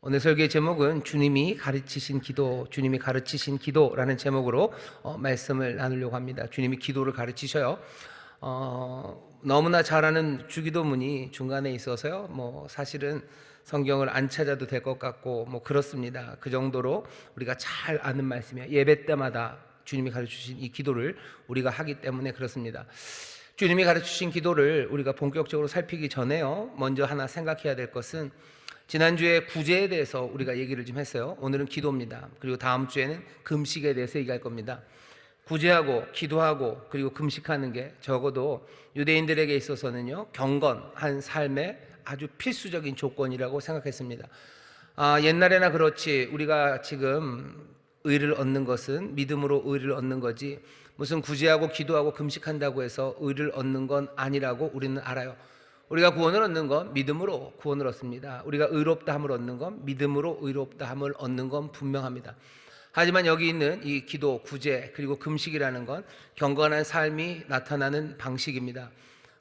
오늘 설교의 제목은 주님이 가르치신 기도, 주님이 가르치신 기도라는 제목으로 말씀을 나누려고 합니다. 주님이 기도를 가르치셔요. 너무나 잘 아는 주기도문이 중간에 있어서요. 사실은 성경을 안 찾아도 될 것 같고 그렇습니다. 그 정도로 우리가 잘 아는 말씀이에요. 예배 때마다 주님이 가르치신 이 기도를 우리가 하기 때문에 그렇습니다. 주님이 가르치신 기도를 우리가 본격적으로 살피기 전에요. 먼저 하나 생각해야 될 것은 지난주에 구제에 대해서 우리가 얘기를 좀 했어요. 오늘은 기도입니다. 그리고 다음 주에는 금식에 대해서 얘기할 겁니다. 구제하고 기도하고 그리고 금식하는 게 적어도 유대인들에게 있어서는요, 경건한 삶의 아주 필수적인 조건이라고 생각했습니다. 옛날에나 그렇지 우리가 지금 의를 얻는 것은 믿음으로 의를 얻는 거지 무슨 구제하고 기도하고 금식한다고 해서 의를 얻는 건 아니라고 우리는 알아요. 우리가 구원을 얻는 건 믿음으로 구원을 얻습니다. 우리가 의롭다함을 얻는 건 믿음으로 의롭다함을 얻는 건 분명합니다. 하지만 여기 있는 이 기도, 구제 그리고 금식이라는 건 경건한 삶이 나타나는 방식입니다.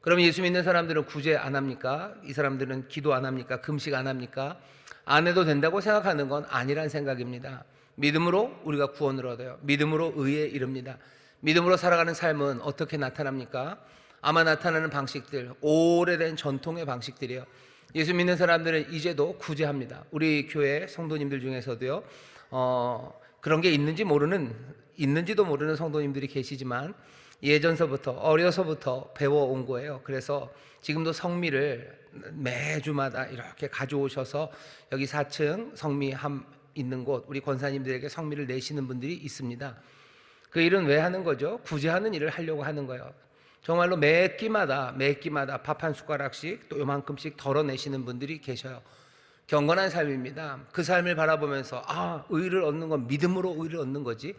그럼 예수 믿는 사람들은 구제 안 합니까? 이 사람들은 기도 안 합니까? 금식 안 합니까? 안 해도 된다고 생각하는 건 아니란 생각입니다. 믿음으로 우리가 구원을 얻어요. 믿음으로 의에 이릅니다. 믿음으로 살아가는 삶은 어떻게 나타납니까? 아마 나타나는 방식들, 오래된 전통의 방식들이에요. 예수 믿는 사람들은 이제도 구제합니다. 우리 교회 성도님들 중에서도요, 그런 게 있는지도 모르는 성도님들이 계시지만 예전서부터 어려서부터 배워온 거예요. 그래서 지금도 성미를 매주마다 이렇게 가져오셔서 여기 4층 성미함 있는 곳 우리 권사님들에게 성미를 내시는 분들이 있습니다. 그 일은 왜 하는 거죠? 구제하는 일을 하려고 하는 거예요. 정말로 매 끼마다 밥 한 숟가락씩 또 요만큼씩 덜어내시는 분들이 계셔요. 경건한 삶입니다. 그 삶을 바라보면서 의를 얻는 건 믿음으로 의를 얻는 거지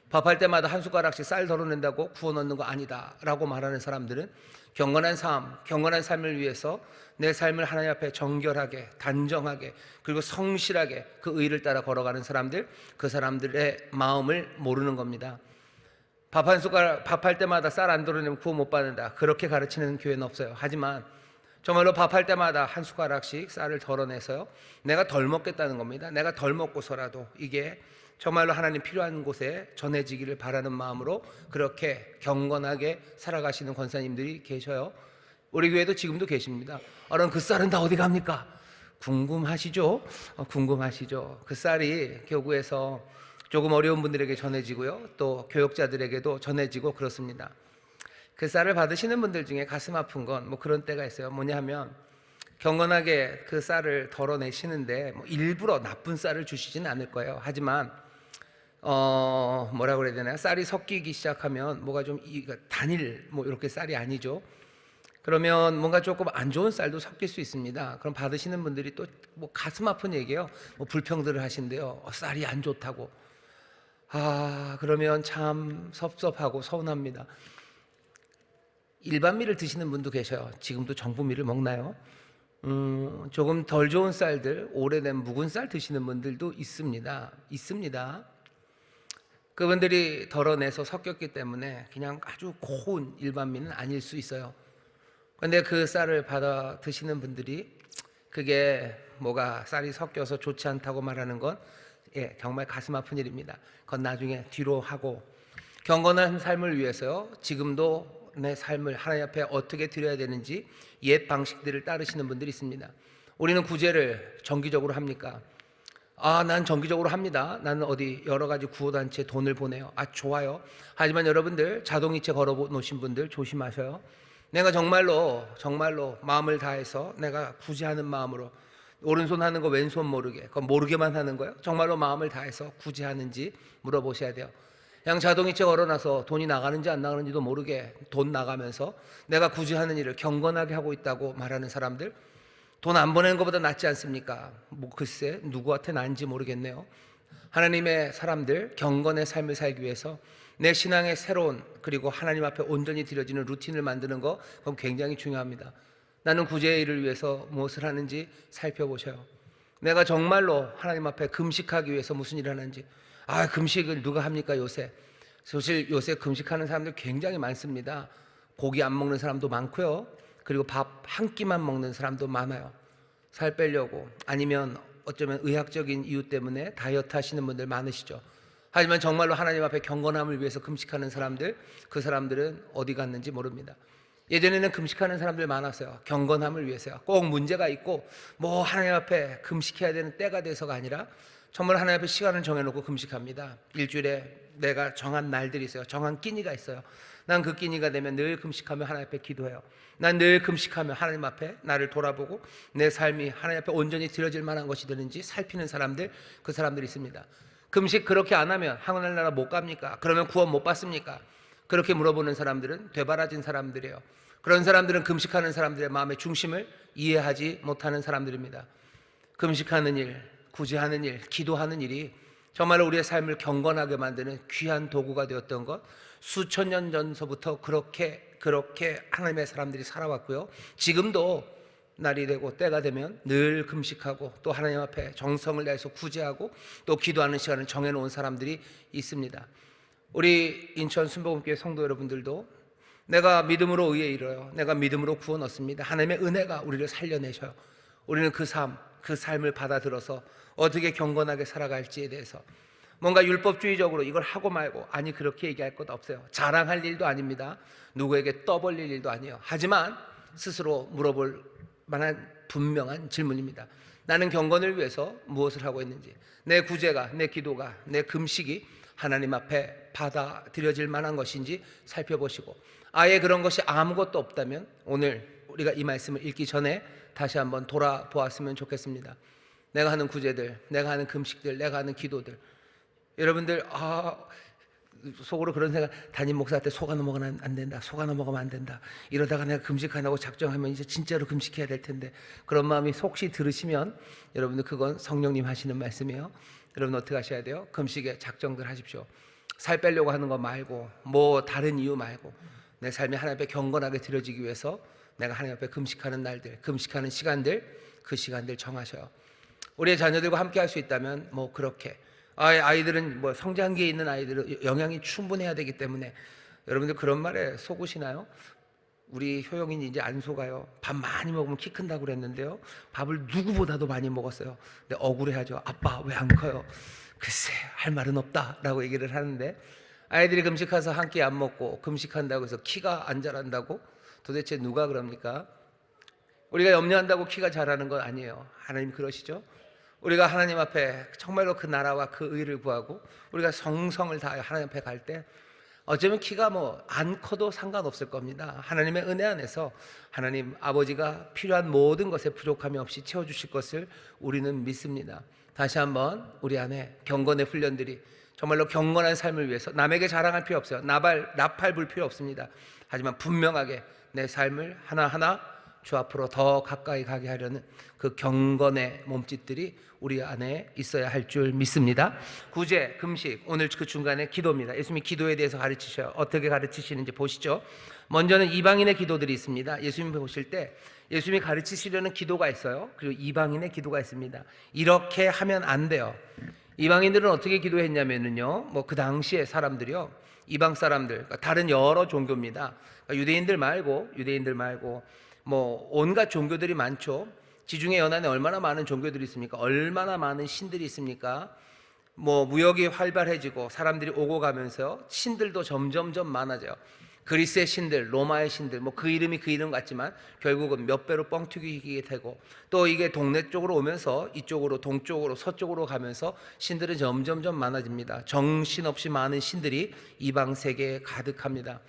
밥할 때마다 한 숟가락씩 쌀 덜어낸다고 구원 얻는 거 아니다 라고 말하는 사람들은 경건한 삶을 위해서 내 삶을 하나님 앞에 정결하게 단정하게 그리고 성실하게 그 의를 따라 걸어가는 사람들, 그 사람들의 마음을 모르는 겁니다. 밥 한 숟가락 밥할 때마다 쌀 안 덜어내면 구원 못 받는다 그렇게 가르치는 교회는 없어요. 하지만 정말로 밥할 때마다 한 숟가락씩 쌀을 덜어내서요, 내가 덜 먹겠다는 겁니다. 내가 덜 먹고서라도 이게 정말로 하나님 필요한 곳에 전해지기를 바라는 마음으로 그렇게 경건하게 살아가시는 권사님들이 계셔요. 우리 교회도 지금도 계십니다. 그럼 그 쌀은 다 어디 갑니까? 궁금하시죠? 궁금하시죠? 그 쌀이 교구에서 조금 어려운 분들에게 전해지고요, 또 교역자들에게도 전해지고 그렇습니다. 그 쌀을 받으시는 분들 중에 가슴 아픈 건 그런 때가 있어요. 뭐냐 하면 경건하게 그 쌀을 덜어내시는데 일부러 나쁜 쌀을 주시진 않을 거예요. 하지만 뭐라고 그래야 되나요? 쌀이 섞이기 시작하면 뭐가 좀 단일 이렇게 쌀이 아니죠. 그러면 뭔가 조금 안 좋은 쌀도 섞일 수 있습니다. 그럼 받으시는 분들이 또 가슴 아픈 얘기예요. 불평들을 하신대요. 쌀이 안 좋다고. 그러면 참 섭섭하고 서운합니다. 일반미를 드시는 분도 계셔요. 지금도 정부미를 먹나요? 조금 덜 좋은 쌀들, 오래된 묵은 쌀 드시는 분들도 있습니다. 그분들이 덜어내서 섞였기 때문에 그냥 아주 고운 일반미는 아닐 수 있어요. 그런데 그 쌀을 받아 드시는 분들이 그게 쌀이 섞여서 좋지 않다고 말하는 건 정말 가슴 아픈 일입니다. 그건 나중에 뒤로 하고 경건한 삶을 위해서요, 지금도 내 삶을 하나님 앞에 어떻게 드려야 되는지 옛 방식들을 따르시는 분들이 있습니다. 우리는 구제를 정기적으로 합니까? 난 정기적으로 합니다. 나는 어디 여러 가지 구호단체에 돈을 보내요. 좋아요. 하지만 여러분들 자동이체 걸어 놓으신 분들 조심하셔요. 내가 정말로 마음을 다해서 내가 구제하는 마음으로 오른손 하는 거 왼손 모르게, 그건 모르게만 하는 거예요? 정말로 마음을 다해서 구제하는지 물어보셔야 돼요. 그냥 자동이체 걸어놔서 돈이 나가는지 안 나가는지도 모르게 돈 나가면서 내가 구제하는 일을 경건하게 하고 있다고 말하는 사람들, 돈 안 보내는 것보다 낫지 않습니까? 글쎄 누구한테 나은지 모르겠네요. 하나님의 사람들, 경건의 삶을 살기 위해서 내 신앙의 새로운 그리고 하나님 앞에 온전히 드려지는 루틴을 만드는 거, 그건 굉장히 중요합니다. 나는 구제의 일을 위해서 무엇을 하는지 살펴보셔요. 내가 정말로 하나님 앞에 금식하기 위해서 무슨 일을 하는지. 금식을 누가 합니까 요새? 사실 요새 금식하는 사람들 굉장히 많습니다. 고기 안 먹는 사람도 많고요, 그리고 밥 한 끼만 먹는 사람도 많아요. 살 빼려고, 아니면 어쩌면 의학적인 이유 때문에 다이어트 하시는 분들 많으시죠. 하지만 정말로 하나님 앞에 경건함을 위해서 금식하는 사람들, 그 사람들은 어디 갔는지 모릅니다. 예전에는 금식하는 사람들 많았어요. 경건함을 위해서요. 꼭 문제가 있고 뭐 하나님 앞에 금식해야 되는 때가 돼서가 아니라 정말 하나님 앞에 시간을 정해놓고 금식합니다. 일주일에 내가 정한 날들이 있어요. 정한 끼니가 있어요. 난 그 끼니가 되면 늘 금식하며 하나님 앞에 기도해요. 난 늘 금식하며 하나님 앞에 나를 돌아보고 내 삶이 하나님 앞에 온전히 드려질 만한 것이 되는지 살피는 사람들, 그 사람들이 있습니다. 금식 그렇게 안 하면 하늘나라 못 갑니까? 그러면 구원 못 받습니까? 그렇게 물어보는 사람들은 되바라진 사람들이에요. 그런 사람들은 금식하는 사람들의 마음의 중심을 이해하지 못하는 사람들입니다. 금식하는 일, 구제하는 일, 기도하는 일이 정말로 우리의 삶을 경건하게 만드는 귀한 도구가 되었던 것, 수천 년 전서부터 그렇게 하나님의 사람들이 살아왔고요. 지금도 날이 되고 때가 되면 늘 금식하고 또 하나님 앞에 정성을 다해서 구제하고 또 기도하는 시간을 정해놓은 사람들이 있습니다. 우리 인천 순복음교회 성도 여러분들도 내가 믿음으로 의에 이르러요, 내가 믿음으로 구원 얻습니다. 하나님의 은혜가 우리를 살려내셔요. 우리는 그 삶을 받아들여서 어떻게 경건하게 살아갈지에 대해서 뭔가 율법주의적으로 이걸 하고 말고, 아니 그렇게 얘기할 것 없어요. 자랑할 일도 아닙니다. 누구에게 떠벌릴 일도 아니에요. 하지만 스스로 물어볼 만한 분명한 질문입니다. 나는 경건을 위해서 무엇을 하고 있는지, 내 구제가, 내 기도가, 내 금식이 하나님 앞에 받아들여질 만한 것인지 살펴보시고, 아예 그런 것이 아무것도 없다면 오늘 우리가 이 말씀을 읽기 전에 다시 한번 돌아보았으면 좋겠습니다. 내가 하는 구제들, 내가 하는 금식들, 내가 하는 기도들, 여러분들 속으로 그런 생각, 담임 목사한테 속아 넘어가면 안 된다, 속아 넘어가면 안 된다, 이러다가 내가 금식한다고 작정하면 이제 진짜로 금식해야 될 텐데, 그런 마음이 혹시 들으시면 여러분들 그건 성령님 하시는 말씀이에요. 여러분 어떻게 하셔야 돼요? 금식에 작정들 하십시오. 살 빼려고 하는 거 말고, 뭐 다른 이유 말고, 내 삶이 하나님 앞에 경건하게 드려지기 위해서 내가 하나님 앞에 금식하는 날들, 금식하는 시간들, 그 시간들 정하셔요. 우리의 자녀들과 함께 할 수 있다면 뭐 그렇게, 아이들은 뭐 성장기에 있는 아이들은 영양이 충분해야 되기 때문에, 여러분들 그런 말에 속으시나요? 우리 효영이는 이제 안 속아요. 밥 많이 먹으면 키 큰다고 그랬는데요, 밥을 누구보다도 많이 먹었어요. 근데 억울해하죠. 아빠 왜 안 커요? 글쎄 할 말은 없다 라고 얘기를 하는데, 아이들이 금식해서 한 끼 안 먹고 금식한다고 해서 키가 안 자란다고? 도대체 누가 그럽니까? 우리가 염려한다고 키가 자라는 건 아니에요. 하나님 그러시죠? 우리가 하나님 앞에 정말로 그 나라와 그 의를 구하고 우리가 성성을 다해 하나님 앞에 갈 때 어쩌면 키가 뭐 안 커도 상관없을 겁니다. 하나님의 은혜 안에서 하나님 아버지가 필요한 모든 것에 부족함이 없이 채워주실 것을 우리는 믿습니다. 다시 한번 우리 안에 경건의 훈련들이 정말로 경건한 삶을 위해서, 남에게 자랑할 필요 없어요. 나팔 불 필요 없습니다. 하지만 분명하게 내 삶을 하나하나 주 앞으로 더 가까이 가게 하려는 그 경건의 몸짓들이 우리 안에 있어야 할 줄 믿습니다. 구제, 금식, 오늘 그 중간에 기도입니다. 예수님이 기도에 대해서 가르치셔요. 어떻게 가르치시는지 보시죠. 먼저는 이방인의 기도들이 있습니다. 예수님 보실 때 예수님이 가르치시려는 기도가 있어요. 그리고 이방인의 기도가 있습니다. 이렇게 하면 안 돼요. 이방인들은 어떻게 기도했냐면요, 뭐 그 당시에 사람들이요, 이방 사람들, 그러니까 다른 여러 종교입니다. 그러니까 유대인들 말고 뭐 온갖 종교들이 많죠. 지중해 연안에 얼마나 많은 종교들이 있습니까? 얼마나 많은 신들이 있습니까? 뭐 무역이 활발해지고 사람들이 오고 가면서 신들도 점점점 많아져요. 그리스의 신들, 로마의 신들, 뭐 그 이름이 그 이름 같지만 결국은 몇 배로 뻥튀기게 되고, 또 이게 동네 쪽으로 오면서 이쪽으로, 동쪽으로, 서쪽으로 가면서 신들은 점점점 많아집니다. 정신없이 많은 신들이 이방 세계에 가득합니다.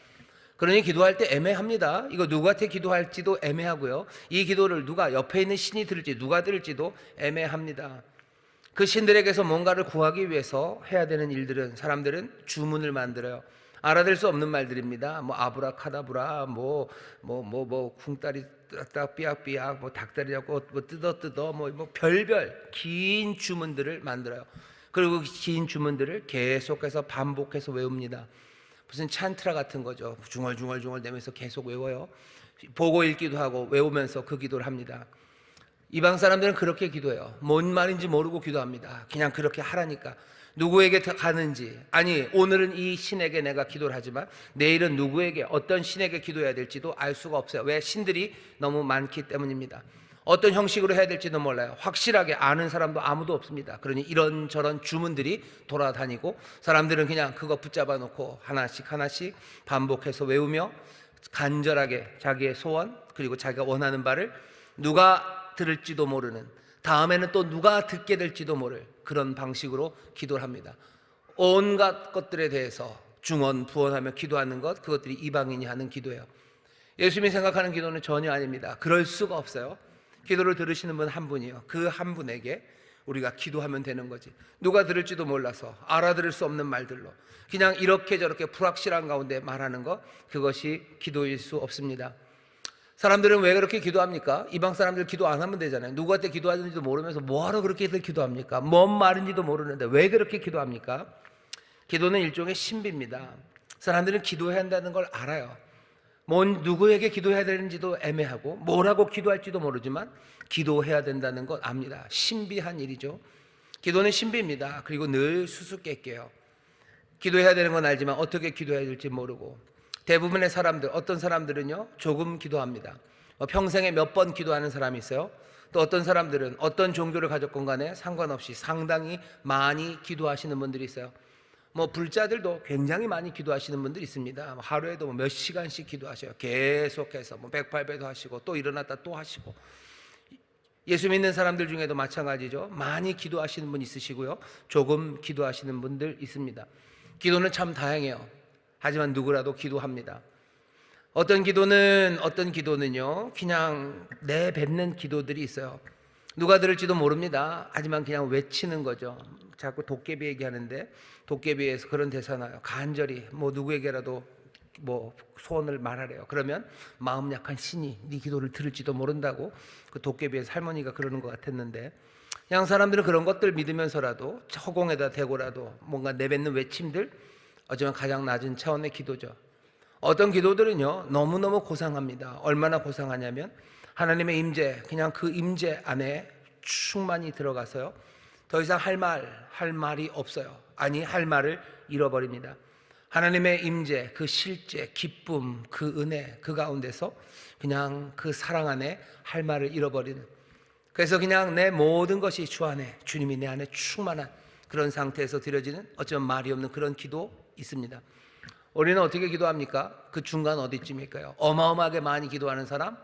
그러니 기도할 때 애매합니다. 이거 누구한테 기도할지도 애매하고요, 이 기도를 누가 옆에 있는 신이 들을지 누가 들을지도 애매합니다. 그 신들에게서 뭔가를 구하기 위해서 해야 되는 일들은, 사람들은 주문을 만들어요. 알아들 수 없는 말들입니다. 뭐 아브라카다브라, 뭐 쿵따리 딱 삐약삐약, 뭐 닭다리라고 뭐 뜯어 뭐 별별 긴 주문들을 만들어요. 그리고 그 긴 주문들을 계속해서 반복해서 외웁니다. 무슨 찬트라 같은 거죠. 중얼중얼 대면서 계속 외워요. 보고 읽기도 하고 외우면서 그 기도를 합니다. 이방 사람들은 그렇게 기도해요. 뭔 말인지 모르고 기도합니다. 그냥 그렇게 하라니까. 누구에게 가는지, 아니 오늘은 이 신에게 내가 기도를 하지만 내일은 누구에게, 어떤 신에게 기도해야 될지도 알 수가 없어요. 왜? 신들이 너무 많기 때문입니다. 어떤 형식으로 해야 될지도 몰라요. 확실하게 아는 사람도 아무도 없습니다. 그러니 이런저런 주문들이 돌아다니고 사람들은 그냥 그거 붙잡아 놓고 하나씩 하나씩 반복해서 외우며 간절하게 자기의 소원 그리고 자기가 원하는 바를 누가 들을지도 모르는, 다음에는 또 누가 듣게 될지도 모를 그런 방식으로 기도를 합니다. 온갖 것들에 대해서 중언 부언하며 기도하는 것, 그것들이 이방인이 하는 기도예요. 예수님이 생각하는 기도는 전혀 아닙니다. 그럴 수가 없어요. 기도를 들으시는 분 한 분이요, 그 한 분에게 우리가 기도하면 되는 거지. 누가 들을지도 몰라서 알아들을 수 없는 말들로 그냥 이렇게 저렇게 불확실한 가운데 말하는 것, 그것이 기도일 수 없습니다. 사람들은 왜 그렇게 기도합니까? 이방 사람들 기도 안 하면 되잖아요. 누구한테 기도하는지도 모르면서 뭐하러 그렇게들 기도합니까? 뭔 말인지도 모르는데 왜 그렇게 기도합니까? 기도는 일종의 신비입니다. 사람들은 기도해야 한다는 걸 알아요. 누구에게 기도해야 되는지도 애매하고 뭐라고 기도할지도 모르지만 기도해야 된다는 것 압니다. 신비한 일이죠. 기도는 신비입니다. 그리고 늘 수수께끼예요. 기도해야 되는 건 알지만 어떻게 기도해야 될지 모르고, 대부분의 사람들, 어떤 사람들은요 조금 기도합니다. 평생에 몇 번 기도하는 사람이 있어요. 또 어떤 사람들은 어떤 종교를 가졌건 간에 상관없이 상당히 많이 기도하시는 분들이 있어요. 불자들도 굉장히 많이 기도하시는 분들이 있습니다. 하루에도 몇 시간씩 기도하셔요. 계속해서 108배도 하시고 또 일어났다 또 하시고. 예수 믿는 사람들 중에도 마찬가지죠. 많이 기도하시는 분 있으시고요, 조금 기도하시는 분들 있습니다. 기도는 참 다양해요. 하지만 누구라도 기도합니다. 어떤 기도는요 그냥 내뱉는 기도들이 있어요. 누가 들을지도 모릅니다. 하지만 그냥 외치는 거죠. 자꾸 도깨비 얘기하는데 도깨비에서 그런 대사 나요. 간절히 누구에게라도 소원을 말하래요. 그러면 마음 약한 신이 네 기도를 들을지도 모른다고 그 도깨비에서 할머니가 그러는 것 같았는데, 그냥 사람들은 그런 것들 믿으면서라도 허공에다 대고라도 뭔가 내뱉는 외침들, 어쩌면 가장 낮은 차원의 기도죠. 어떤 기도들은요 너무너무 고상합니다. 얼마나 고상하냐면 하나님의 임재, 그냥 그 임재 안에 충만히 들어가서요 더 이상 할 말이 없어요. 아니, 할 말을 잃어버립니다. 하나님의 임재, 그 실제, 기쁨, 그 은혜, 그 가운데서 그냥 그 사랑 안에 할 말을 잃어버리는, 그래서 그냥 내 모든 것이 주 안에, 주님이 내 안에 충만한 그런 상태에서 드려지는 어쩌면 말이 없는 그런 기도 있습니다. 우리는 어떻게 기도합니까? 그 중간 어디쯤일까요? 어마어마하게 많이 기도하는 사람,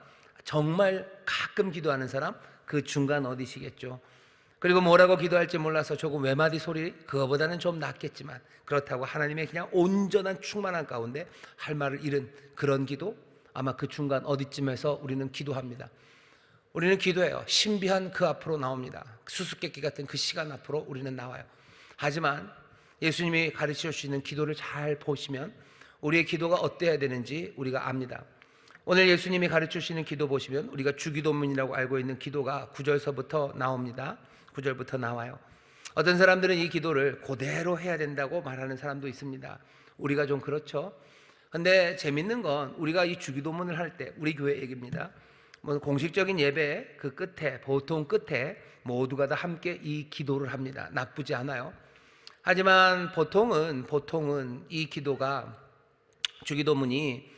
정말 가끔 기도하는 사람, 그 중간 어디시겠죠? 그리고 뭐라고 기도할지 몰라서 조금 외마디 소리, 그거보다는 좀 낫겠지만 그렇다고 하나님의 그냥 온전한 충만한 가운데 할 말을 잃은 그런 기도, 아마 그 중간 어디쯤에서 우리는 기도합니다. 우리는 기도해요. 신비한 그 앞으로 나옵니다. 수수께끼 같은 그 시간 앞으로 우리는 나와요. 하지만 예수님이 가르쳐 주시는 기도를 잘 보시면 우리의 기도가 어때야 되는지 우리가 압니다. 오늘 예수님이 가르쳐 주시는 기도 보시면 우리가 주기도문이라고 알고 있는 기도가 9절서부터 나옵니다. 9절부터 나와요. 어떤 사람들은 이 기도를 그대로 해야 된다고 말하는 사람도 있습니다. 우리가 좀 그렇죠. 근데 재밌는 건 우리가 이 주기도문을 할 때, 우리 교회 얘기입니다, 공식적인 예배 그 끝에, 보통 끝에 모두가 다 함께 이 기도를 합니다. 나쁘지 않아요. 하지만 보통은 이 기도가, 주기도문이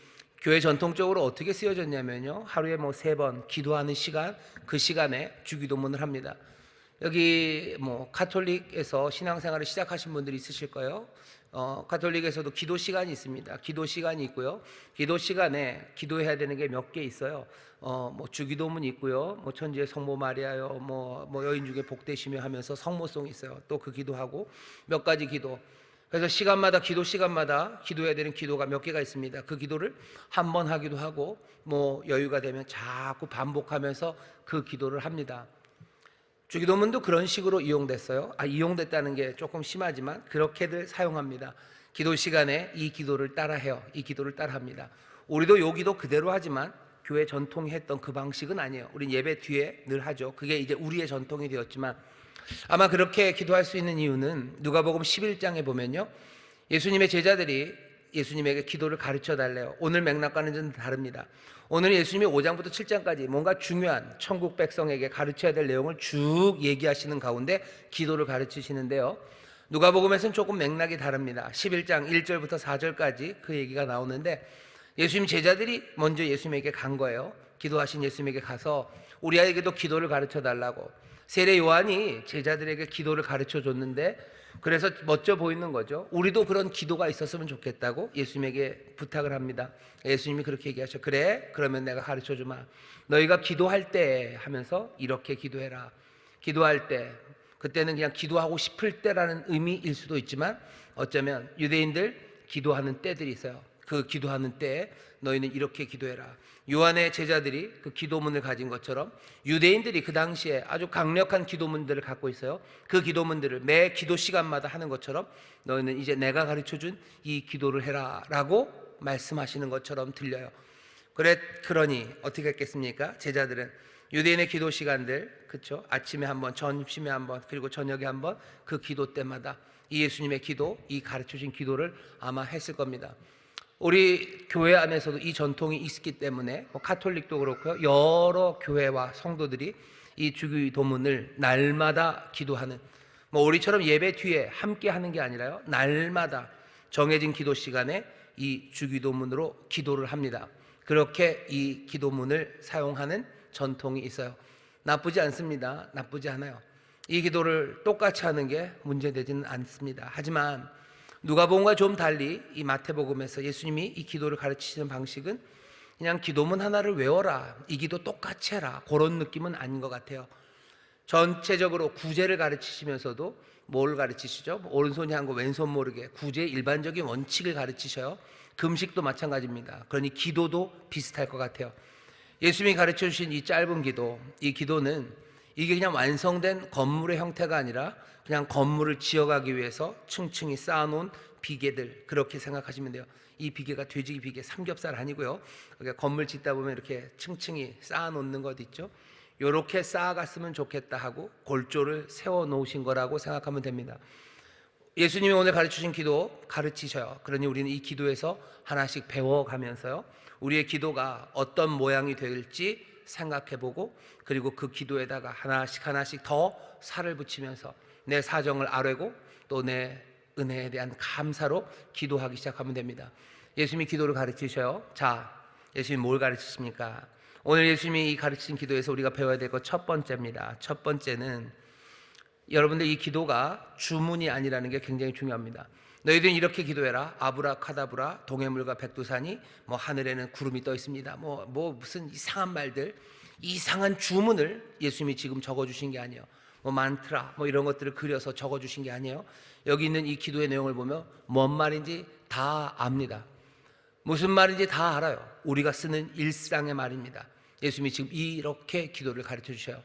교회 전통적으로 어떻게 쓰여졌냐면요, 하루에 3번 기도하는 시간, 그 시간에 주기도문을 합니다. 여기 가톨릭에서 신앙생활을 시작하신 분들이 있으실 거예요. 가톨릭에서도 기도 시간이 있습니다. 기도 시간이 있고요. 기도 시간에 기도해야 되는 게 몇 개 있어요. 주기도문이 있고요. 천주의 성모 마리아요. 여인 중에 복되시며 하면서 성모송이 있어요. 또 그 기도하고 몇 가지 기도. 그래서 시간마다, 기도 시간마다 기도해야 되는 기도가 몇 개가 있습니다. 그 기도를 한 번 하기도 하고 여유가 되면 자꾸 반복하면서 그 기도를 합니다. 주기도문도 그런 식으로 이용됐어요. 이용됐다는 게 조금 심하지만 그렇게들 사용합니다. 기도 시간에 이 기도를 따라해요. 이 기도를 따라합니다. 우리도 요 기도 그대로 하지만 교회 전통이 했던 그 방식은 아니에요. 우린 예배 뒤에 늘 하죠. 그게 이제 우리의 전통이 되었지만, 아마 그렇게 기도할 수 있는 이유는 누가복음 11장에 보면요, 예수님의 제자들이 예수님에게 기도를 가르쳐 달래요. 오늘 맥락과는 좀 다릅니다. 오늘 예수님이 5장부터 7장까지 뭔가 중요한 천국 백성에게 가르쳐야 될 내용을 쭉 얘기하시는 가운데 기도를 가르치시는데요, 누가복음에서는 조금 맥락이 다릅니다. 11장 1절부터 4절까지 그 얘기가 나오는데, 예수님 제자들이 먼저 예수님에게 간 거예요. 기도하신 예수님에게 가서 우리에게도 기도를 가르쳐 달라고. 세례 요한이 제자들에게 기도를 가르쳐 줬는데 그래서 멋져 보이는 거죠. 우리도 그런 기도가 있었으면 좋겠다고 예수님에게 부탁을 합니다. 예수님이 그렇게 얘기하셔. 그래, 그러면 내가 가르쳐 주마. 너희가 기도할 때 하면서 이렇게 기도해라. 기도할 때, 그때는 그냥 기도하고 싶을 때라는 의미일 수도 있지만 어쩌면 유대인들 기도하는 때들이 있어요. 그 기도하는 때에 너희는 이렇게 기도해라. 요한의 제자들이 그 기도문을 가진 것처럼 유대인들이 그 당시에 아주 강력한 기도문들을 갖고 있어요. 그 기도문들을 매 기도 시간마다 하는 것처럼 너희는 이제 내가 가르쳐준 이 기도를 해라 라고 말씀하시는 것처럼 들려요. 그러니 어떻게 했겠습니까? 제자들은 유대인의 기도 시간들, 그렇죠? 아침에 한번, 점심에 한번, 그리고 저녁에 한번 그 기도 때마다 이 예수님의 기도, 이 가르쳐진 기도를 아마 했을 겁니다. 우리 교회 안에서도 이 전통이 있기 때문에 카톨릭도 그렇고요, 여러 교회와 성도들이 이 주기도문을 날마다 기도하는, 우리처럼 예배 뒤에 함께 하는 게 아니라요, 날마다 정해진 기도 시간에 이 주기도문으로 기도를 합니다. 그렇게 이 기도문을 사용하는 전통이 있어요. 나쁘지 않습니다. 나쁘지 않아요. 이 기도를 똑같이 하는 게 문제되지는 않습니다. 하지만 누가복음과 좀 달리 이 마태복음에서 예수님이 이 기도를 가르치시는 방식은 그냥 기도문 하나를 외워라, 이 기도 똑같이 해라, 그런 느낌은 아닌 것 같아요. 전체적으로 구제를 가르치시면서도 뭘 가르치시죠? 오른손이 한 거 왼손 모르게 구제의 일반적인 원칙을 가르치셔요. 금식도 마찬가지입니다. 그러니 기도도 비슷할 것 같아요. 예수님이 가르쳐 주신 이 짧은 기도, 이 기도는 이게 그냥 완성된 건물의 형태가 아니라 그냥 건물을 지어가기 위해서 층층이 쌓아놓은 비계들, 그렇게 생각하시면 돼요. 이 비계가 돼지기 비계, 삼겹살 아니고요. 그러니까 건물 짓다 보면 이렇게 층층이 쌓아놓는 것 있죠. 이렇게 쌓아갔으면 좋겠다 하고 골조를 세워놓으신 거라고 생각하면 됩니다. 예수님이 오늘 가르치신 기도 가르치셔요. 그러니 우리는 이 기도에서 하나씩 배워가면서요, 우리의 기도가 어떤 모양이 될지 생각해보고, 그리고 그 기도에다가 하나씩 더 살을 붙이면서 내 사정을 아뢰고 또 내 은혜에 대한 감사로 기도하기 시작하면 됩니다. 예수님이 기도를 가르치셔요. 자, 예수님이 뭘 가르치십니까? 오늘 예수님이 이 가르치신 기도에서 우리가 배워야 될 것 첫 번째입니다. 첫 번째는, 여러분들 이 기도가 주문이 아니라는 게 굉장히 중요합니다. 너희들은 이렇게 기도해라. 아브라카다브라, 동해물과 백두산이, 하늘에는 구름이 떠 있습니다. 무슨 이상한 말들, 이상한 주문을 예수님이 지금 적어주신 게 아니에요. 만트라, 이런 것들을 그려서 적어주신 게 아니에요. 여기 있는 이 기도의 내용을 보면 뭔 말인지 다 압니다. 무슨 말인지 다 알아요. 우리가 쓰는 일상의 말입니다. 예수님이 지금 이렇게 기도를 가르쳐 주셔요.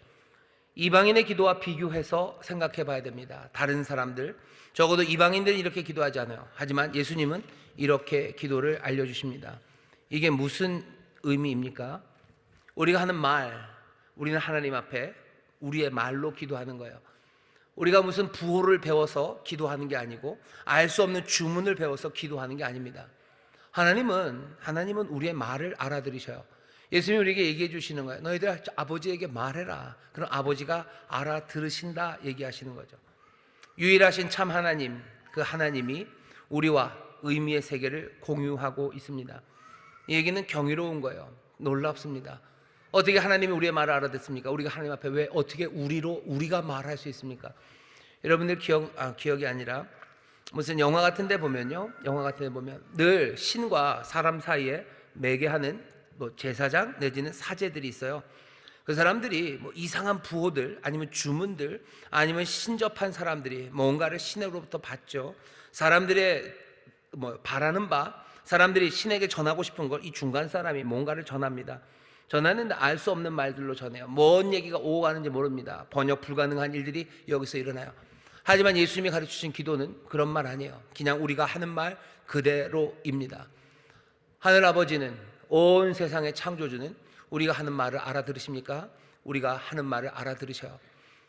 이방인의 기도와 비교해서 생각해 봐야 됩니다. 다른 사람들, 적어도 이방인들은 이렇게 기도하지 않아요. 하지만 예수님은 이렇게 기도를 알려주십니다. 이게 무슨 의미입니까? 우리가 하는 말, 우리는 하나님 앞에 우리의 말로 기도하는 거예요. 우리가 무슨 부호를 배워서 기도하는 게 아니고 알 수 없는 주문을 배워서 기도하는 게 아닙니다. 하나님은 우리의 말을 알아들으셔요. 예수님이 우리에게 얘기해 주시는 거예요. 너희들 아버지에게 말해라. 그럼 아버지가 알아들으신다 얘기하시는 거죠. 유일하신 참 하나님, 그 하나님이 우리와 의미의 세계를 공유하고 있습니다. 이 얘기는 경이로운 거예요. 놀랍습니다. 어떻게 하나님이 우리의 말을 알아듣습니까? 우리가 하나님 앞에 왜 어떻게 우리가 말할 수 있습니까? 여러분들 기억이 아니라 무슨 영화 같은 데 보면 늘 신과 사람 사이에 매개하는 제사장 내지는 사제들이 있어요. 그 사람들이 이상한 부호들, 아니면 주문들, 아니면 신접한 사람들이 뭔가를 신으로부터 받죠. 사람들의 바라는 바, 사람들이 신에게 전하고 싶은 걸 이 중간 사람이 뭔가를 전합니다. 전하는데 알 수 없는 말들로 전해요. 뭔 얘기가 오고 가는지 모릅니다. 번역 불가능한 일들이 여기서 일어나요. 하지만 예수님이 가르치신 기도는 그런 말 아니에요. 그냥 우리가 하는 말 그대로입니다. 하늘 아버지는, 온 세상의 창조주는 우리가 하는 말을 알아들으십니까? 우리가 하는 말을 알아들으셔요.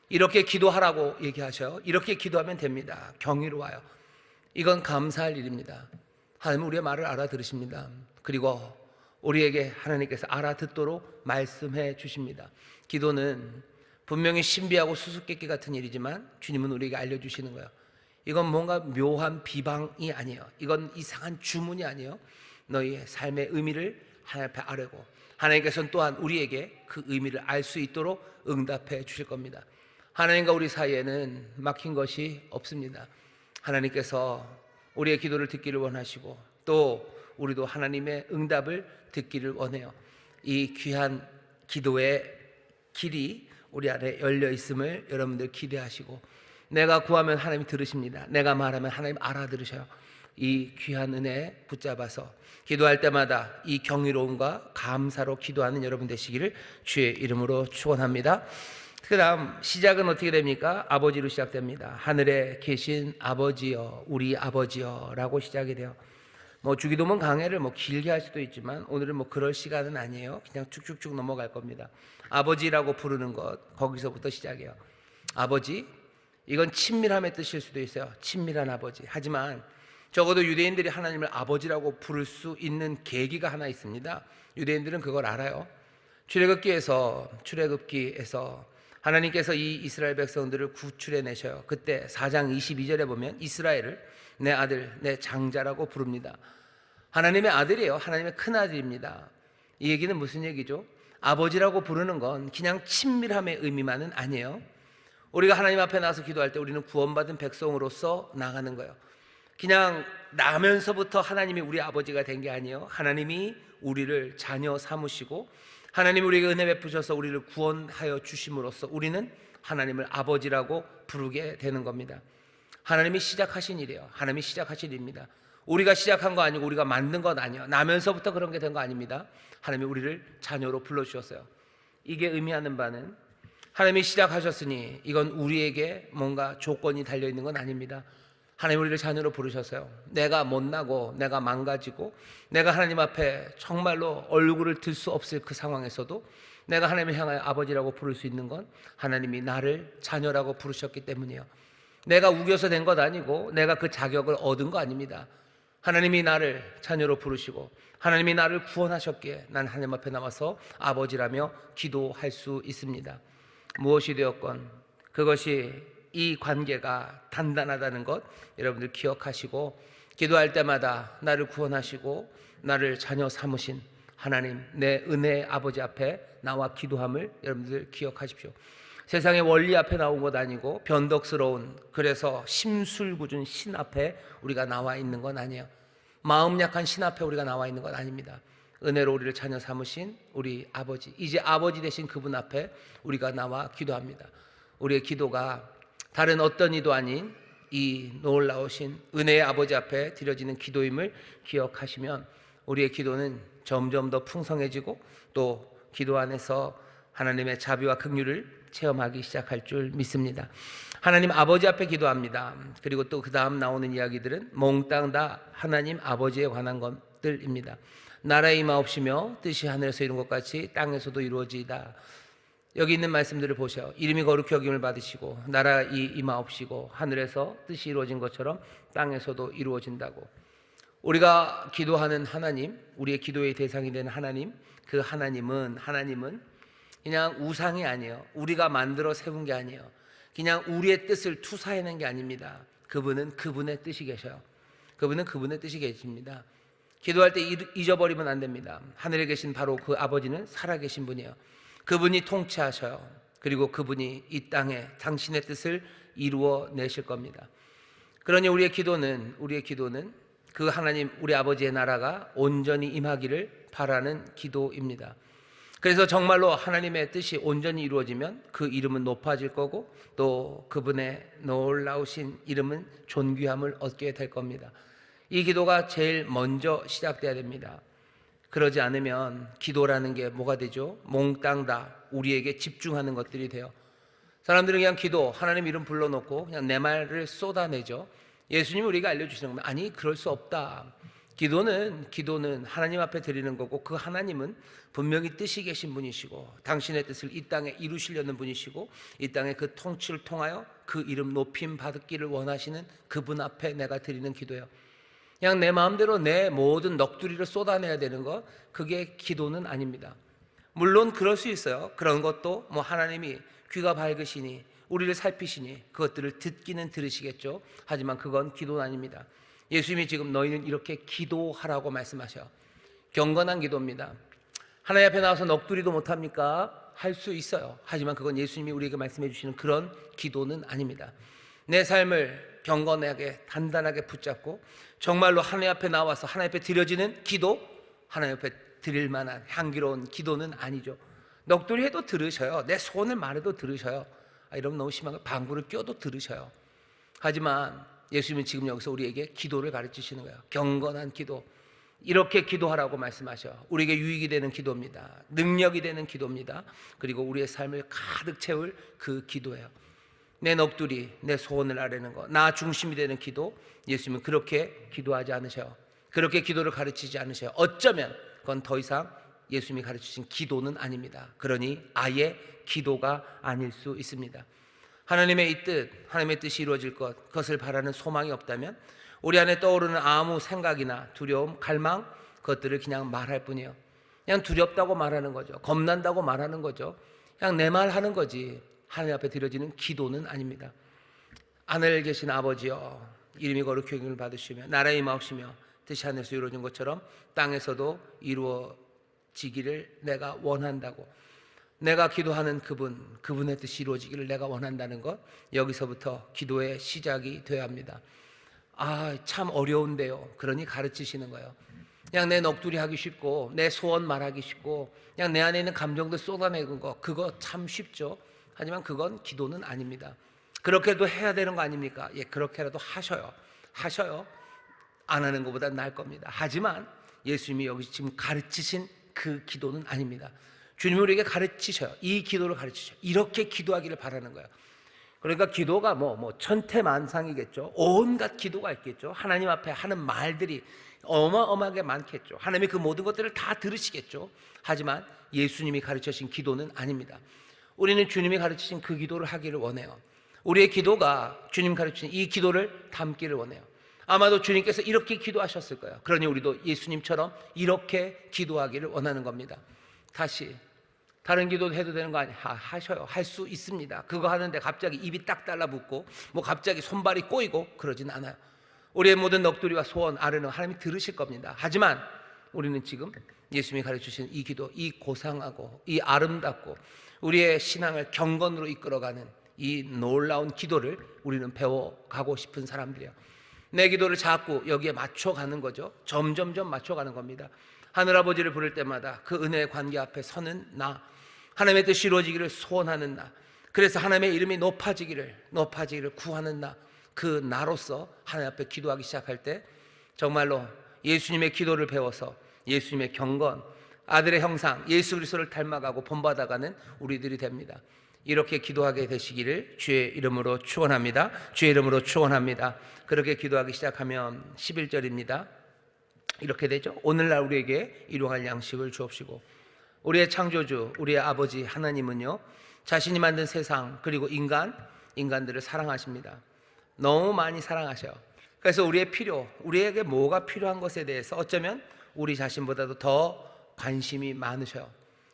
이렇게 기도하라고 얘기하셔요. 이렇게 기도하면 됩니다. 경이로워요. 이건 감사할 일입니다. 하나님은 우리의 말을 알아들으십니다. 그리고 우리에게 하나님께서 알아듣도록 말씀해 주십니다. 기도는 분명히 신비하고 수수께끼 같은 일이지만 주님은 우리에게 알려주시는 거예요. 이건 뭔가 묘한 비방이 아니에요. 이건 이상한 주문이 아니에요. 너희의 삶의 의미를 하나님 앞에 아뢰고 하나님께서는 또한 우리에게 그 의미를 알 수 있도록 응답해 주실 겁니다. 하나님과 우리 사이에는 막힌 것이 없습니다. 하나님께서 우리의 기도를 듣기를 원하시고 또 우리도 하나님의 응답을 듣기를 원해요. 이 귀한 기도의 길이 우리 안에 열려 있음을 여러분들 기대하시고, 내가 구하면 하나님이 들으십니다. 내가 말하면 하나님 알아들으셔요. 이 귀한 은혜 붙잡아서 기도할 때마다 이 경이로움과 감사로 기도하는 여러분 되시기를 주의 이름으로 축원합니다. 그 다음 시작은 어떻게 됩니까? 아버지로 시작됩니다. 하늘에 계신 아버지여, 우리 아버지여 라고 시작이 돼요. 주기도문 강해를 길게 할 수도 있지만 오늘은 그럴 시간은 아니에요. 그냥 쭉쭉쭉 넘어갈 겁니다. 아버지라고 부르는 것, 거기서부터 시작해요. 아버지, 이건 친밀함의 뜻일 수도 있어요. 친밀한 아버지. 하지만 적어도 유대인들이 하나님을 아버지라고 부를 수 있는 계기가 하나 있습니다. 유대인들은 그걸 알아요. 출애굽기에서 하나님께서 이 이스라엘 백성들을 구출해 내셔요. 그때 4장 22절에 보면 이스라엘을 내 아들, 내 장자라고 부릅니다. 하나님의 아들이에요. 하나님의 큰아들입니다. 이 얘기는 무슨 얘기죠? 아버지라고 부르는 건 그냥 친밀함의 의미만은 아니에요. 우리가 하나님 앞에 나서 기도할 때 우리는 구원받은 백성으로서 나가는 거예요. 그냥 나면서부터 하나님이 우리 아버지가 된 게 아니에요. 하나님이 우리를 자녀 삼으시고 하나님이 우리에게 은혜 베푸셔서 우리를 구원하여 주심으로써 우리는 하나님을 아버지라고 부르게 되는 겁니다. 하나님이 시작하신 일이에요. 하나님이 시작하신 일입니다. 우리가 시작한 거 아니고 우리가 만든 건 아니에요. 나면서부터 그런 게 된 거 아닙니다. 하나님이 우리를 자녀로 불러주셨어요. 이게 의미하는 바는 하나님이 시작하셨으니 이건 우리에게 뭔가 조건이 달려있는 건 아닙니다. 하나님 우리를 자녀로 부르셨어요. 내가 못나고 내가 망가지고 내가 하나님 앞에 정말로 얼굴을 들 수 없을 그 상황에서도 내가 하나님을 향하여 아버지라고 부를 수 있는 건 하나님이 나를 자녀라고 부르셨기 때문이에요. 내가 우겨서 된 것 아니고 내가 그 자격을 얻은 거 아닙니다. 하나님이 나를 자녀로 부르시고 하나님이 나를 구원하셨기에 난 하나님 앞에 나와서 아버지라며 기도할 수 있습니다. 무엇이 되었건 그것이 이 관계가 단단하다는 것 여러분들 기억하시고, 기도할 때마다 나를 구원하시고 나를 자녀 삼으신 하나님, 내 은혜의 아버지 앞에 나와 기도함을 여러분들 기억하십시오. 세상의 원리 앞에 나온 것 아니고 변덕스러운, 그래서 심술궂은 신 앞에 우리가 나와 있는 건 아니에요. 마음 약한 신 앞에 우리가 나와 있는 건 아닙니다. 은혜로 우리를 자녀 삼으신 우리 아버지, 이제 아버지 되신 그분 앞에 우리가 나와 기도합니다. 우리의 기도가 다른 어떤 이도 아닌 이 놀라우신 은혜의 아버지 앞에 드려지는 기도임을 기억하시면 우리의 기도는 점점 더 풍성해지고 또 기도 안에서 하나님의 자비와 긍휼을 체험하기 시작할 줄 믿습니다. 하나님 아버지 앞에 기도합니다. 그리고 또 그 다음 나오는 이야기들은 몽땅 다 하나님 아버지에 관한 것들입니다. 나라의 임하옵시며 뜻이 하늘에서 이룬 것 같이 땅에서도 이루어지이다. 여기 있는 말씀들을 보세요. 이름이 거룩히 여김을 받으시고 나라의 임하옵시고 하늘에서 뜻이 이루어진 것처럼 땅에서도 이루어진다고. 우리가 기도하는 하나님, 우리의 기도의 대상이 되는 하나님, 그 하나님은 그냥 우상이 아니에요. 우리가 만들어 세운 게 아니에요. 그냥 우리의 뜻을 투사해낸 게 아닙니다. 그분은 그분의 뜻이 계셔요. 그분은 그분의 뜻이 계십니다. 기도할 때 잊어버리면 안 됩니다. 하늘에 계신 바로 그 아버지는 살아계신 분이에요. 그분이 통치하셔요. 그리고 그분이 이 땅에 당신의 뜻을 이루어 내실 겁니다. 그러니 우리의 기도는 그 하나님 우리 아버지의 나라가 온전히 임하기를 바라는 기도입니다. 그래서 정말로 하나님의 뜻이 온전히 이루어지면 그 이름은 높아질 거고 또 그분의 놀라우신 이름은 존귀함을 얻게 될 겁니다. 이 기도가 제일 먼저 시작돼야 됩니다. 그러지 않으면 기도라는 게 뭐가 되죠? 몽땅 다 우리에게 집중하는 것들이 돼요. 사람들은 그냥 기도, 하나님 이름 불러놓고 그냥 내 말을 쏟아내죠. 예수님이 우리가 알려주시는 겁니다. 아니, 그럴 수 없다. 기도는 하나님 앞에 드리는 거고 그 하나님은 분명히 뜻이 계신 분이시고 당신의 뜻을 이 땅에 이루시려는 분이시고 이 땅에 그 통치를 통하여 그 이름 높임 받기를 원하시는 그분 앞에 내가 드리는 기도예요. 그냥 내 마음대로 내 모든 넋두리를 쏟아내야 되는 것, 그게 기도는 아닙니다. 물론 그럴 수 있어요. 그런 것도 하나님이 귀가 밝으시니 우리를 살피시니 그것들을 듣기는 들으시겠죠. 하지만 그건 기도는 아닙니다. 예수님이 지금 너희는 이렇게 기도하라고 말씀하셔요. 경건한 기도입니다. 하나님 앞에 나와서 넋두리도 못합니까? 할 수 있어요. 하지만 그건 예수님이 우리에게 말씀해 주시는 그런 기도는 아닙니다. 내 삶을 경건하게 단단하게 붙잡고 정말로 하나님 앞에 나와서 하나님 앞에 드려지는 기도, 하나님 앞에 드릴 만한 향기로운 기도는 아니죠. 넋두리 해도 들으셔요. 내 소원을 말해도 들으셔요. 이러면 너무 심한 거, 방구를 껴도 들으셔요. 하지만 예수님은 지금 여기서 우리에게 기도를 가르치시는 거예요. 경건한 기도, 이렇게 기도하라고 말씀하셔. 우리에게 유익이 되는 기도입니다. 능력이 되는 기도입니다. 그리고 우리의 삶을 가득 채울 그 기도예요. 내 넋두리, 내 소원을 아뢰는 것, 나 중심이 되는 기도, 예수님은 그렇게 기도하지 않으셔요. 그렇게 기도를 가르치지 않으셔요. 어쩌면 그건 더 이상 예수님이 가르치신 기도는 아닙니다. 그러니 아예 기도가 아닐 수 있습니다. 하나님의 이 뜻, 하나님의 뜻이 이루어질 것, 그것을 바라는 소망이 없다면 우리 안에 떠오르는 아무 생각이나 두려움, 갈망, 그것들을 그냥 말할 뿐이에요. 그냥 두렵다고 말하는 거죠. 겁난다고 말하는 거죠. 그냥 내 말 하는 거지. 하나님 앞에 드려지는 기도는 아닙니다. 하늘에 계신 아버지여, 이름이 거룩히 여김을 받으시며 나라의 임하옵시며 뜻이 하늘에서 이루어진 것처럼 땅에서도 이루어지기를 내가 원한다고. 내가 기도하는 그분의 뜻이 이루어지기를 내가 원한다는 것, 여기서부터 기도의 시작이 되어야 합니다. 참 어려운데요. 그러니 가르치시는 거예요. 그냥 내 넋두리 하기 쉽고 내 소원 말하기 쉽고 그냥 내 안에 있는 감정들 쏟아내는 거, 그거 참 쉽죠. 하지만 그건 기도는 아닙니다. 그렇게도 해야 되는 거 아닙니까? 예, 그렇게라도 하셔요. 안 하는 것보다 나을 겁니다. 하지만 예수님이 여기 지금 가르치신 그 기도는 아닙니다. 주님이 우리에게 가르치셔요. 이 기도를 가르치셔요. 이렇게 기도하기를 바라는 거예요. 그러니까 기도가 천태만상이겠죠. 온갖 기도가 있겠죠. 하나님 앞에 하는 말들이 어마어마하게 많겠죠. 하나님이 그 모든 것들을 다 들으시겠죠. 하지만 예수님이 가르치신 기도는 아닙니다. 우리는 주님이 가르치신 그 기도를 하기를 원해요. 우리의 기도가 주님 가르치신 이 기도를 담기를 원해요. 아마도 주님께서 이렇게 기도하셨을 거예요. 그러니 우리도 예수님처럼 이렇게 기도하기를 원하는 겁니다. 다시 다른 기도도 해도 되는 거 아니에요? 하셔요. 할 수 있습니다. 그거 하는데 갑자기 입이 딱 달라붙고 갑자기 손발이 꼬이고 그러진 않아요. 우리의 모든 넋두리와 소원 아뢰는 하나님이 들으실 겁니다. 하지만 우리는 지금 예수님이 가르치신 이 기도, 이 고상하고 이 아름답고 우리의 신앙을 경건으로 이끌어가는 이 놀라운 기도를 우리는 배워가고 싶은 사람들이에요. 내 기도를 자꾸 여기에 맞춰가는 거죠. 점점점 맞춰가는 겁니다. 하늘아버지를 부를 때마다 그 은혜의 관계 앞에 서는 나, 하나님의 뜻이 이루어지기를 소원하는 나, 그래서 하나님의 이름이 높아지기를 구하는 나, 그 나로서 하나님 앞에 기도하기 시작할 때 정말로 예수님의 기도를 배워서 예수님의 경건, 아들의 형상, 예수 그리스도를 닮아가고 본받아가는 우리들이 됩니다. 이렇게 기도하게 되시기를 주의 이름으로 축원합니다. 주의 이름으로 축원합니다. 그렇게 기도하기 시작하면 11절입니다. 이렇게 되죠. 오늘날 우리에게 일용할 양식을 주옵시고. 우리의 창조주, 우리의 아버지 하나님은요, 자신이 만든 세상 그리고 인간들을 사랑하십니다. 너무 많이 사랑하셔요. 그래서 우리의 필요, 우리에게 뭐가 필요한 것에 대해서 어쩌면 우리 자신보다도 더 관심이 많으셔요.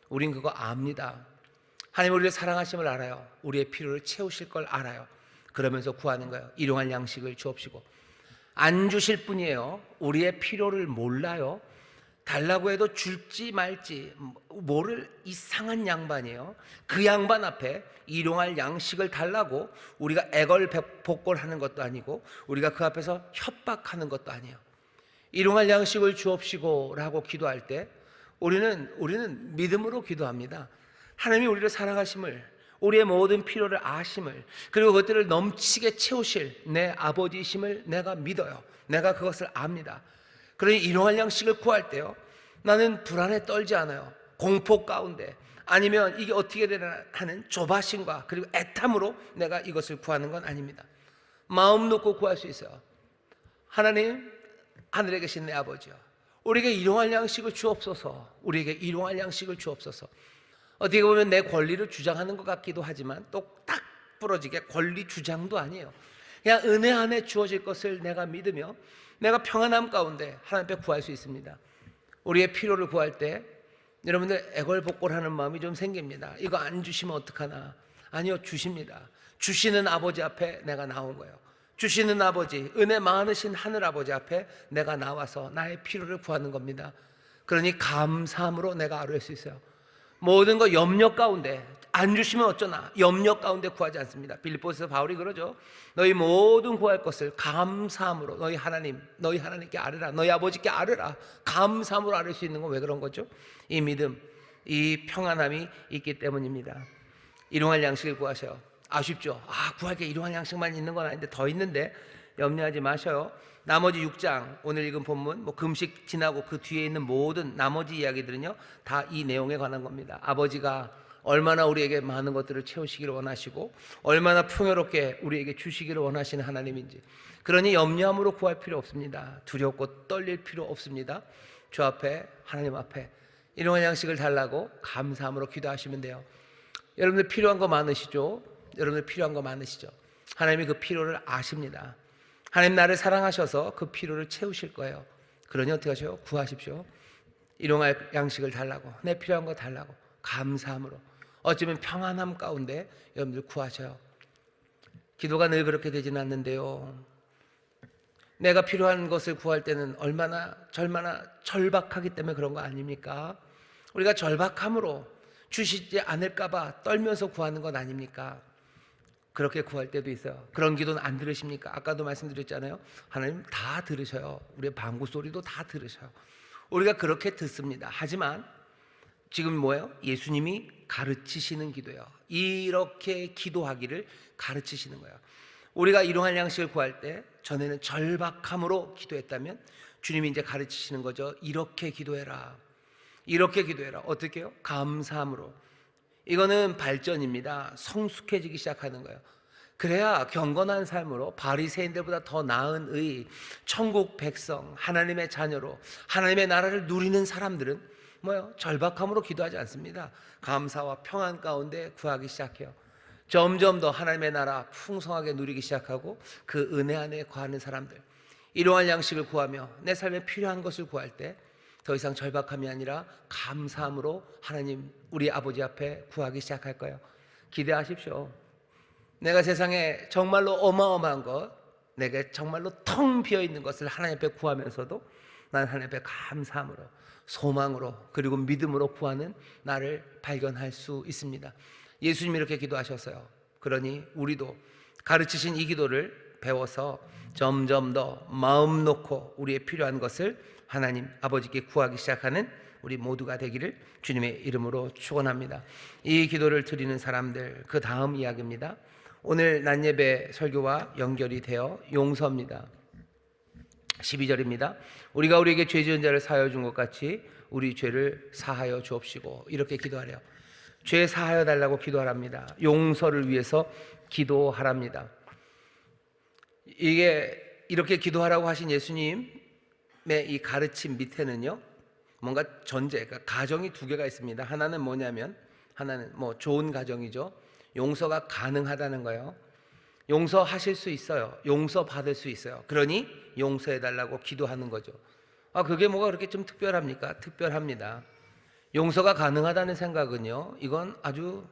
우린 그거 압니다. 하나님 우리를 사랑하심을 알아요. 우리의 필요를 채우실 걸 알아요. 그러면서 구하는 거예요. 일용할 양식을 주옵시고. 안 주실 뿐이에요. 우리의 필요를 몰라요. 달라고 해도 줄지 말지 모를 이상한 양반이에요. 그 양반 앞에 일용할 양식을 달라고 우리가 애걸복걸하는 것도 아니고 우리가 그 앞에서 협박하는 것도 아니에요. 일용할 양식을 주옵시고 라고 기도할 때 우리는 믿음으로 기도합니다. 하나님이 우리를 사랑하심을, 우리의 모든 필요를 아심을, 그리고 그것들을 넘치게 채우실 내 아버지이심을 내가 믿어요. 내가 그것을 압니다. 그러니 일용할 양식을 구할 때요, 나는 불안에 떨지 않아요. 공포 가운데 아니면 이게 어떻게 되나 하는 조바심과 그리고 애탐으로 내가 이것을 구하는 건 아닙니다. 마음 놓고 구할 수 있어요. 하나님, 하늘에 계신 내 아버지요, 우리에게 일용할 양식을 주옵소서. 우리에게 일용할 양식을 주옵소서. 어떻게 보면 내 권리를 주장하는 것 같기도 하지만 또 딱 부러지게 권리 주장도 아니에요. 그냥 은혜 안에 주어질 것을 내가 믿으며 내가 평안함 가운데 하나님 앞에 구할 수 있습니다. 우리의 필요를 구할 때 여러분들 애걸복걸하는 마음이 좀 생깁니다. 이거 안 주시면 어떡하나. 아니요, 주십니다. 주시는 아버지 앞에 내가 나온 거예요. 주시는 아버지, 은혜 많으신 하늘 아버지 앞에 내가 나와서 나의 필요를 구하는 겁니다. 그러니 감사함으로 내가 아뢰을 수 있어요. 모든 거 염려 가운데, 안 주시면 어쩌나 염려 가운데 구하지 않습니다. 빌립보서에서 바울이 그러죠. 너희 모든 구할 것을 감사함으로 너희 하나님께 아뢰라. 너희 아버지께 아뢰라. 감사함으로 아뢰을 수 있는 건 왜 그런 거죠? 이 믿음, 이 평안함이 있기 때문입니다. 일용할 양식을 구하셔요. 아쉽죠? 구할 게 일용할 양식만 있는 건 아닌데 더 있는데 염려하지 마셔요. 나머지 6장 오늘 읽은 본문, 금식 지나고 그 뒤에 있는 모든 나머지 이야기들은요 다 이 내용에 관한 겁니다. 아버지가 얼마나 우리에게 많은 것들을 채우시기를 원하시고 얼마나 풍요롭게 우리에게 주시기를 원하시는 하나님인지. 그러니 염려함으로 구할 필요 없습니다. 두렵고 떨릴 필요 없습니다. 주 앞에, 하나님 앞에 일용할 양식을 달라고 감사함으로 기도하시면 돼요. 여러분들 필요한 거 많으시죠? 여러분들 필요한 거 많으시죠? 하나님이 그 필요를 아십니다. 하나님 나를 사랑하셔서 그 필요를 채우실 거예요. 그러니 어떻게 하셔요? 구하십시오. 일용할 양식을 달라고, 내 필요한 거 달라고 감사함으로. 어쩌면 평안함 가운데 여러분들 구하셔요. 기도가 늘 그렇게 되지는 않는데요, 내가 필요한 것을 구할 때는 얼마나 절박하기 때문에 그런 거 아닙니까? 우리가 절박함으로 주시지 않을까봐 떨면서 구하는 건 아닙니까? 그렇게 구할 때도 있어요. 그런 기도는 안 들으십니까? 아까도 말씀드렸잖아요. 하나님 다 들으셔요. 우리의 방구 소리도 다 들으셔요. 우리가 그렇게 듣습니다. 하지만 지금 뭐예요? 예수님이 가르치시는 기도예요. 이렇게 기도하기를 가르치시는 거예요. 우리가 일용할 양식을 구할 때 전에는 절박함으로 기도했다면 주님이 이제 가르치시는 거죠. 이렇게 기도해라. 이렇게 기도해라. 어떻게 해요? 감사함으로. 이거는 발전입니다. 성숙해지기 시작하는 거예요. 그래야 경건한 삶으로 바리새인들보다 더 나은 의, 천국 백성, 하나님의 자녀로 하나님의 나라를 누리는 사람들은 뭐요? 절박함으로 기도하지 않습니다. 감사와 평안 가운데 구하기 시작해요. 점점 더 하나님의 나라 풍성하게 누리기 시작하고 그 은혜 안에 거하는 사람들, 일용할 양식을 구하며 내 삶에 필요한 것을 구할 때 더 이상 절박함이 아니라 감사함으로 하나님 우리 아버지 앞에 구하기 시작할 거예요. 기대하십시오. 내가 세상에 정말로 어마어마한 것, 내게 정말로 텅 비어있는 것을 하나님 앞에 구하면서도 난 하나님 앞에 감사함으로, 소망으로, 그리고 믿음으로 구하는 나를 발견할 수 있습니다. 예수님이 이렇게 기도하셨어요. 그러니 우리도 가르치신 이 기도를 배워서 점점 더 마음 놓고 우리의 필요한 것을 하나님 아버지께 구하기 시작하는 우리 모두가 되기를 주님의 이름으로 축원합니다. 이 기도를 드리는 사람들, 그 다음 이야기입니다. 오늘 낮예배 설교와 연결이 되어 용서입니다. 12절입니다. 우리가 우리에게 죄 지은 자를 사하여 준 것 같이 우리 죄를 사하여 주옵시고, 이렇게 기도하래요. 죄 사하여 달라고 기도하랍니다. 용서를 위해서 기도하랍니다. 이게 이렇게 기도하라고 하신 예수님의 이 가르침 밑에는요, 뭔가 전제, 그러니까 가정이 두 개가 있습니다. 하나는 뭐냐면, 하나는 좋은 가정이죠. 용서가 가능하다는 거예요. 용서하실 수 있어요. 용서받을 수 있어요. 그러니 용서해달라고 기도하는 거죠. 그게 뭐가 그렇게 좀 특별합니까? 특별합니다. 용서가 가능하다는 생각은요, 이건 아주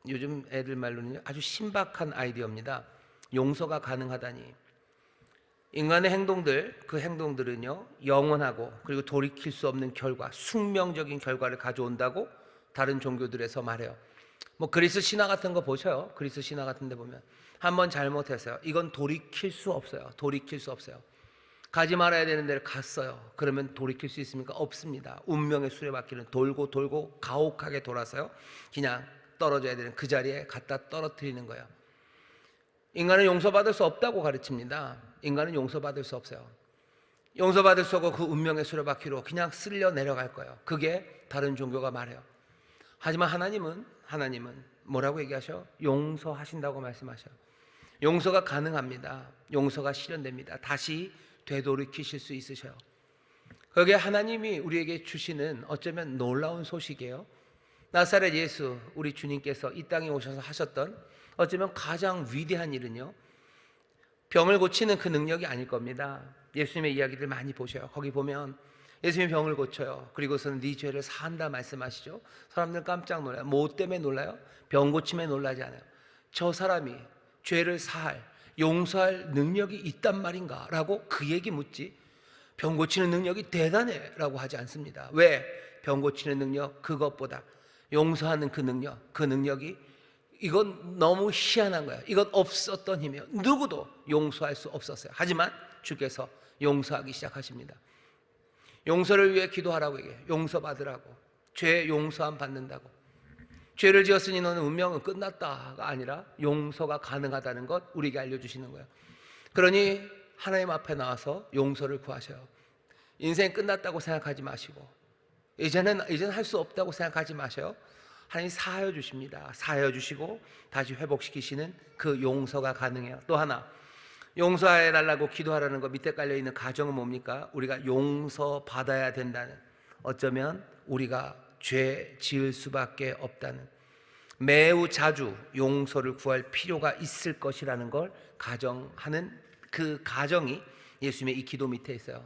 요즘 애들 말로는요, 아주 신박한 아이디어입니다. 용서가 가능하다니. 인간의 행동들, 그 행동들은요, 영원하고 그리고 돌이킬 수 없는 결과, 숙명적인 결과를 가져온다고 다른 종교들에서 말해요. 그리스 신화 같은 거 보셔요. 그리스 신화 같은 데 보면 한번 잘못했어요. 이건 돌이킬 수 없어요. 돌이킬 수 없어요. 가지 말아야 되는 데를 갔어요. 그러면 돌이킬 수 있습니까? 없습니다. 운명의 수레바퀴는 돌고 돌고 가혹하게 돌아서요, 그냥 떨어져야 되는 그 자리에 갖다 떨어뜨리는 거예요. 인간은 용서받을 수 없다고 가르칩니다. 인간은 용서받을 수 없어요. 용서받을 수 없고 그 운명의 수레바퀴로 그냥 쓸려 내려갈 거예요. 그게 다른 종교가 말해요. 하지만 하나님은 뭐라고 얘기하셔? 용서하신다고 말씀하셔요. 용서가 가능합니다. 용서가 실현됩니다. 다시 되돌이키실 수 있으셔요. 거기에 하나님이 우리에게 주시는 어쩌면 놀라운 소식이에요. 나사렛 예수, 우리 주님께서 이 땅에 오셔서 하셨던 어쩌면 가장 위대한 일은요, 병을 고치는 그 능력이 아닐 겁니다. 예수님의 이야기들 많이 보셔요. 거기 보면 예수님이 병을 고쳐요. 그리고서는 네 죄를 사한다 말씀하시죠. 사람들은 깜짝 놀라요. 뭐 때문에 놀라요? 병 고침에 놀라지 않아요. 저 사람이 죄를 사할, 용서할 능력이 있단 말인가? 라고 그 얘기 묻지. 병 고치는 능력이 대단해라고 하지 않습니다. 왜? 병 고치는 능력 그것보다 용서하는 그 능력이 이건 너무 희한한 거야. 이건 없었던 힘이에요. 누구도 용서할 수 없었어요. 하지만 주께서 용서하기 시작하십니다. 용서를 위해 기도하라고 얘기해요. 용서받으라고. 죄 용서함 받는다고. 죄를 지었으니 너는 운명은 끝났다가 아니라 용서가 가능하다는 것 우리에게 알려주시는 거예요. 그러니 하나님 앞에 나와서 용서를 구하셔요. 인생 끝났다고 생각하지 마시고 이제는 할 수 없다고 생각하지 마셔요. 하나님이 사하여 주십니다. 사하여 주시고 다시 회복시키시는 그 용서가 가능해요. 또 하나, 용서해 달라고 기도하라는 거 밑에 깔려 있는 가정은 뭡니까? 우리가 용서 받아야 된다는, 어쩌면 우리가 죄 지을 수밖에 없다는, 매우 자주 용서를 구할 필요가 있을 것이라는 걸 가정하는 그 가정이 예수님의 이 기도 밑에 있어요.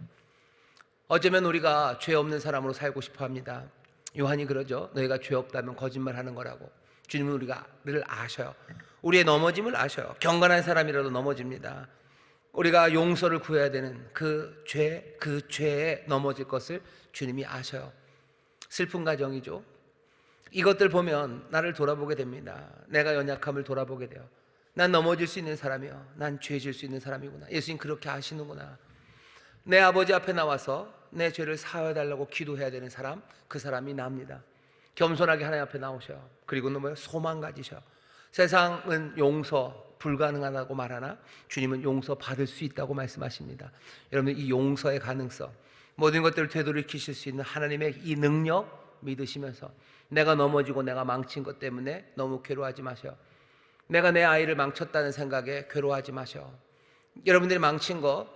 어쩌면 우리가 죄 없는 사람으로 살고 싶어 합니다. 요한이 그러죠. 너희가 죄 없다면 거짓말하는 거라고. 주님은 우리를 아셔요. 우리의 넘어짐을 아셔요. 경건한 사람이라도 넘어집니다. 우리가 용서를 구해야 되는 그 죄에 넘어질 것을 주님이 아셔요. 슬픈 가정이죠. 이것들 보면 나를 돌아보게 됩니다. 내가 연약함을 돌아보게 돼요. 난 넘어질 수 있는 사람이요, 난 죄 지을 수 있는 사람이구나. 예수님 그렇게 아시는구나. 내 아버지 앞에 나와서 내 죄를 사하여달라고 기도해야 되는 사람, 그 사람이 납니다. 겸손하게 하나님 앞에 나오셔. 그리고는 뭐예요? 소망 가지셔. 세상은 용서 불가능하다고 말하나 주님은 용서 받을 수 있다고 말씀하십니다. 여러분, 이 용서의 가능성, 모든 것들을 되돌이키실 수 있는 하나님의 이 능력 믿으시면서 내가 넘어지고 내가 망친 것 때문에 너무 괴로워하지 마셔. 내가 내 아이를 망쳤다는 생각에 괴로워하지 마셔. 여러분들이 망친 거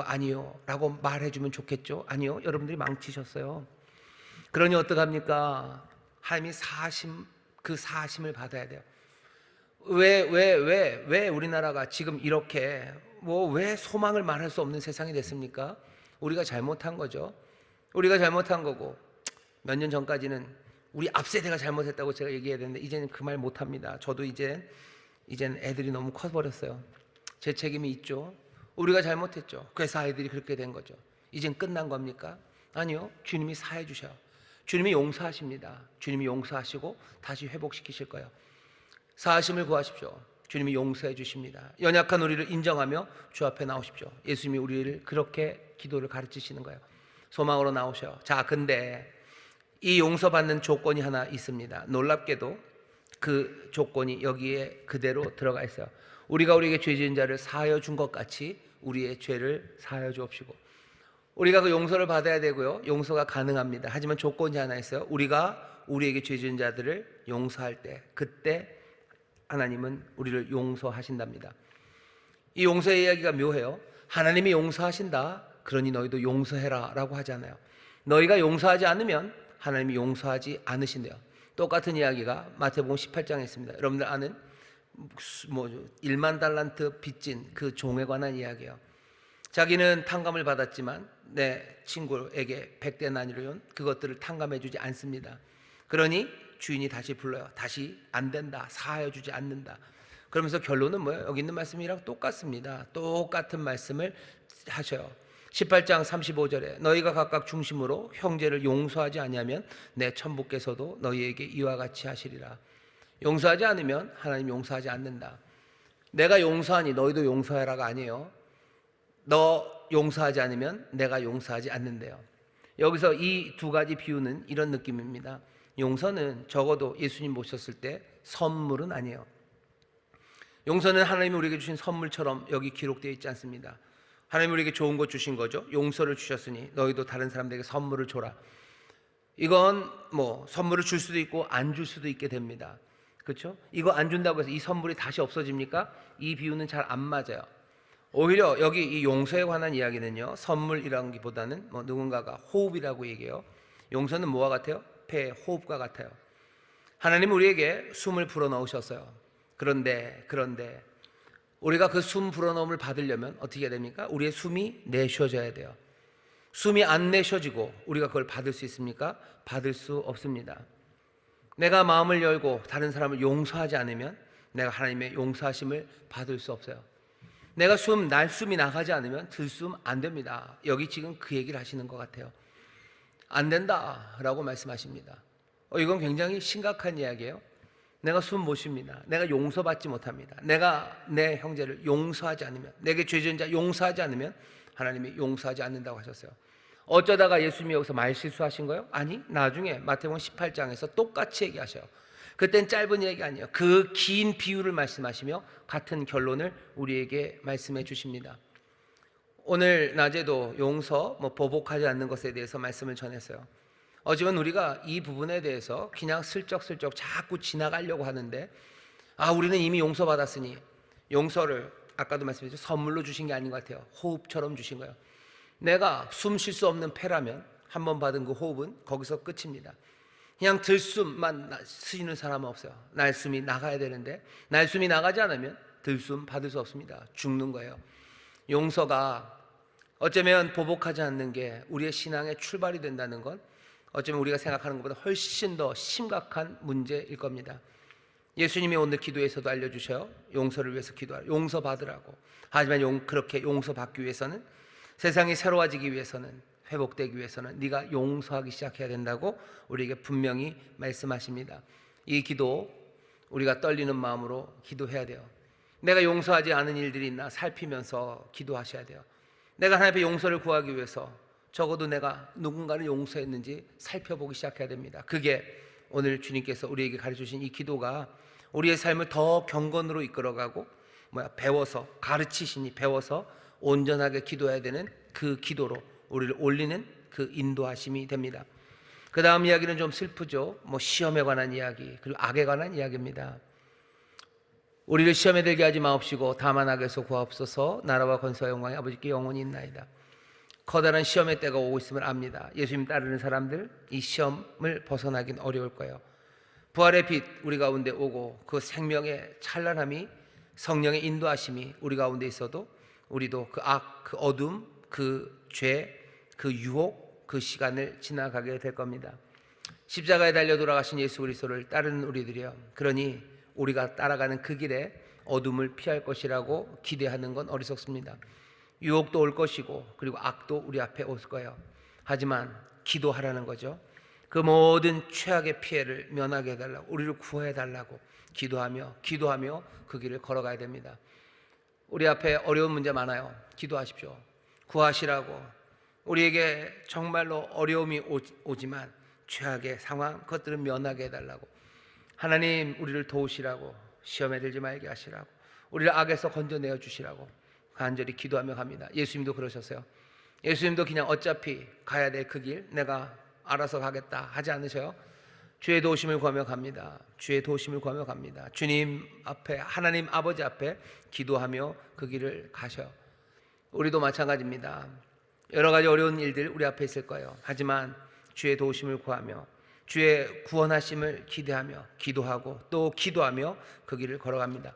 아니요 라고 말해주면 좋겠죠. 아니요, 여러분들이 망치셨어요. 그러니 어떡합니까? 하나님이 그 사심을 받아야 돼요. 왜 우리나라가 지금 이렇게 왜 소망을 말할 수 없는 세상이 됐습니까? 우리가 잘못한 거죠. 우리가 잘못한 거고, 몇 년 전까지는 우리 앞세대가 잘못했다고 제가 얘기해야 되는데 이제는 그 말 못합니다. 저도 이젠 애들이 너무 커버렸어요. 제 책임이 있죠. 우리가 잘못했죠. 그래서 아이들이 그렇게 된 거죠. 이젠 끝난 겁니까? 아니요, 주님이 사해 주셔요. 주님이 용서하십니다. 주님이 용서하시고 다시 회복시키실 거예요. 사하심을 구하십시오. 주님이 용서해 주십니다. 연약한 우리를 인정하며 주 앞에 나오십시오. 예수님이 우리를 그렇게 기도를 가르치시는 거예요. 소망으로 나오셔요. 자, 근데 이 용서받는 조건이 하나 있습니다. 놀랍게도 그 조건이 여기에 그대로 들어가 있어요. 우리가 우리에게 죄 지은 자를 사하여 준 것 같이 우리의 죄를 사하여 주옵시고. 우리가 그 용서를 받아야 되고요, 용서가 가능합니다. 하지만 조건이 하나 있어요. 우리가 우리에게 죄 지은 자들을 용서할 때, 그때 하나님은 우리를 용서하신답니다. 이 용서의 이야기가 묘해요. 하나님이 용서하신다, 그러니 너희도 용서해라 라고 하잖아요. 너희가 용서하지 않으면 하나님이 용서하지 않으신대요. 똑같은 이야기가 마태복음 18장에 있습니다. 여러분들 아는 1만 달란트 빚진 그 종에 관한 이야기예요. 자기는 탕감을 받았지만 내 친구에게 100데나리온 그것들을 탕감해 주지 않습니다. 그러니 주인이 다시 불러요. 다시 안 된다, 사하여 주지 않는다. 그러면서 결론은 뭐예요? 여기 있는 말씀이랑 똑같습니다. 똑같은 말씀을 하셔요. 18장 35절에 너희가 각각 중심으로 형제를 용서하지 아니하면 내 천부께서도 너희에게 이와 같이 하시리라. 용서하지 않으면 하나님 용서하지 않는다. 내가 용서하니 너희도 용서해라가 아니에요. 너 용서하지 않으면 내가 용서하지 않는데요. 여기서 이 두 가지 비유는 이런 느낌입니다. 용서는 적어도 예수님 모셨을 때 선물은 아니에요. 용서는 하나님이 우리에게 주신 선물처럼 여기 기록되어 있지 않습니다. 하나님이 우리에게 좋은 것 주신 거죠. 용서를 주셨으니 너희도 다른 사람들에게 선물을 줘라. 이건 선물을 줄 수도 있고 안 줄 수도 있게 됩니다. 그렇죠? 이거 안 준다고 해서 이 선물이 다시 없어집니까? 이 비유는 잘 안 맞아요. 오히려 여기 이 용서에 관한 이야기는요, 선물이라는 것보다는 누군가가 호흡이라고 얘기해요. 용서는 뭐와 같아요? 폐의 호흡과 같아요. 하나님은 우리에게 숨을 불어넣으셨어요. 그런데 우리가 그 숨 불어넣음을 받으려면 어떻게 해야 됩니까? 우리의 숨이 내쉬어져야 돼요. 숨이 안 내쉬어지고 우리가 그걸 받을 수 있습니까? 받을 수 없습니다. 내가 마음을 열고 다른 사람을 용서하지 않으면 내가 하나님의 용서하심을 받을 수 없어요. 내가 날숨이 나가지 않으면 들숨 안 됩니다. 여기 지금 그 얘기를 하시는 것 같아요. 안 된다라고 말씀하십니다. 이건 굉장히 심각한 이야기예요. 내가 숨 못 쉽니다. 내가 용서받지 못합니다. 내가 내 형제를 용서하지 않으면, 내게 죄진 자 용서하지 않으면 하나님이 용서하지 않는다고 하셨어요. 어쩌다가 예수님이 여기서 말 실수하신 거예요? 아니, 나중에 마태복음 18장에서 똑같이 얘기하셔요. 그땐 짧은 얘기 아니에요. 그 긴 비유를 말씀하시며 같은 결론을 우리에게 말씀해 주십니다. 오늘 낮에도 용서, 보복하지 않는 것에 대해서 말씀을 전했어요. 어쩌면 우리가 이 부분에 대해서 그냥 슬쩍슬쩍 자꾸 지나가려고 하는데, 우리는 이미 용서받았으니, 용서를 아까도 말씀드렸죠, 선물로 주신 게 아닌 것 같아요. 호흡처럼 주신 거예요. 내가 숨 쉴 수 없는 폐라면 한 번 받은 그 호흡은 거기서 끝입니다. 그냥 들숨만 쉬는 사람은 없어요. 날숨이 나가야 되는데, 날숨이 나가지 않으면 들숨 받을 수 없습니다. 죽는 거예요. 용서가 어쩌면 보복하지 않는 게 우리의 신앙의 출발이 된다는 건 어쩌면 우리가 생각하는 것보다 훨씬 더 심각한 문제일 겁니다. 예수님이 오늘 기도에서도 알려주셔요. 용서를 위해서 기도하라, 용서받으라고. 하지만 그렇게 용서받기 위해서는, 세상이 새로워지기 위해서는, 회복되기 위해서는 네가 용서하기 시작해야 된다고 우리에게 분명히 말씀하십니다. 이 기도 우리가 떨리는 마음으로 기도해야 돼요. 내가 용서하지 않은 일들이 있나 살피면서 기도하셔야 돼요. 내가 하나님 앞에 용서를 구하기 위해서 적어도 내가 누군가를 용서했는지 살펴보기 시작해야 됩니다. 그게 오늘 주님께서 우리에게 가르쳐주신 이 기도가 우리의 삶을 더 경건으로 이끌어가고 배워서, 가르치시니 배워서 온전하게 기도해야 되는 그 기도로 우리를 올리는 그 인도하심이 됩니다. 그 다음 이야기는 좀 슬프죠. 시험에 관한 이야기, 그리고 악에 관한 이야기입니다. 우리를 시험에 들게 하지 마옵시고 다만 악에서 구하옵소서. 나라와 권세와 영광이 아버지께 영원히 있나이다. 커다란 시험의 때가 오고 있음을 압니다. 예수님 따르는 사람들, 이 시험을 벗어나긴 어려울 거예요. 부활의 빛 우리 가운데 오고 그 생명의 찬란함이, 성령의 인도하심이 우리 가운데 있어도 우리도 그 악, 그 어둠, 그 죄, 그 유혹, 그 시간을 지나가게 될 겁니다. 십자가에 달려 돌아가신 예수 그리스도를 따르는 우리들이요, 그러니 우리가 따라가는 그 길에 어둠을 피할 것이라고 기대하는 건 어리석습니다. 유혹도 올 것이고 그리고 악도 우리 앞에 올 거예요. 하지만 기도하라는 거죠. 그 모든 최악의 피해를 면하게 해달라고, 우리를 구해달라고 기도하며 그 길을 걸어가야 됩니다. 우리 앞에 어려운 문제 많아요. 기도하십시오. 구하시라고. 우리에게 정말로 어려움이 오지만 최악의 상황, 그것들은 면하게 해달라고. 하나님 우리를 도우시라고, 시험에 들지 말게 하시라고, 우리를 악에서 건져내어 주시라고 간절히 기도하며 갑니다. 예수님도 그러셨어요. 예수님도 그냥 어차피 가야 될 그 길 내가 알아서 가겠다 하지 않으셔요. 주의 도우심을 구하며 갑니다. 주의 도우심을 구하며 갑니다. 주님 앞에, 하나님 아버지 앞에 기도하며 그 길을 가셔요. 우리도 마찬가지입니다. 여러 가지 어려운 일들 우리 앞에 있을 거예요. 하지만 주의 도우심을 구하며 주의 구원하심을 기대하며 기도하고 또 기도하며 그 길을 걸어갑니다.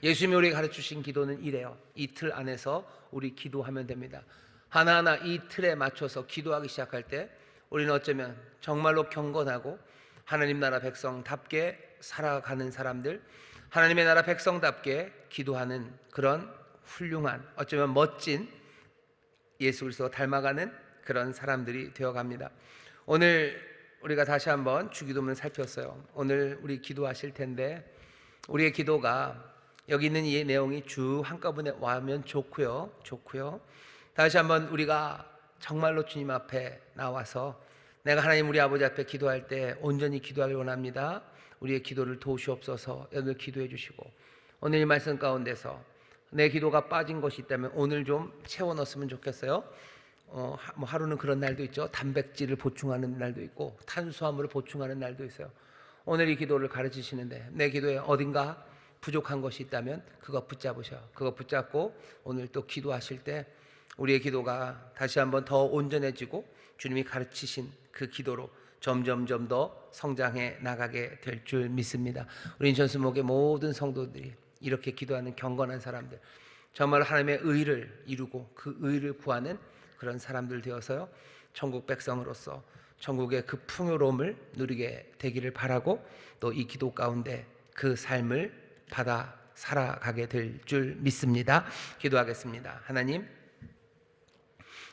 예수님이 우리에게 가르치신 기도는 이래요. 이 틀 안에서 우리 기도하면 됩니다. 하나하나 이 틀에 맞춰서 기도하기 시작할 때 우리는 어쩌면 정말로 경건하고 하나님 나라 백성답게 살아가는 사람들, 하나님의 나라 백성답게 기도하는 그런 훌륭한, 어쩌면 멋진 예수 그리스도와 닮아가는 그런 사람들이 되어갑니다. 오늘 우리가 다시 한번 주기도문을 살폈어요. 오늘 우리 기도하실 텐데 우리의 기도가 여기 있는 이 내용이 쭉 한꺼번에 와면 좋고요. 다시 한번 우리가 정말로 주님 앞에 나와서 내가 하나님 우리 아버지 앞에 기도할 때 온전히 기도하길 원합니다. 우리의 기도를 도우시옵소서. 여러분 기도해 주시고, 오늘 이 말씀 가운데서 내 기도가 빠진 것이 있다면 오늘 좀 채워 넣었으면 좋겠어요. 하루는 그런 날도 있죠. 단백질을 보충하는 날도 있고 탄수화물을 보충하는 날도 있어요. 오늘 이 기도를 가르치시는데 내 기도에 어딘가 부족한 것이 있다면 그거 붙잡으셔. 그거 붙잡고 오늘 또 기도하실 때 우리의 기도가 다시 한번 더 온전해지고 주님이 가르치신 그 기도로 점점점 더 성장해 나가게 될 줄 믿습니다. 우리 인천수목의 모든 성도들이 이렇게 기도하는 경건한 사람들, 정말 하나님의 의를 이루고 그 의를 구하는 그런 사람들 되어서요, 천국 백성으로서 천국의 그 풍요로움을 누리게 되기를 바라고 또 이 기도 가운데 그 삶을 받아 살아가게 될 줄 믿습니다. 기도하겠습니다. 하나님,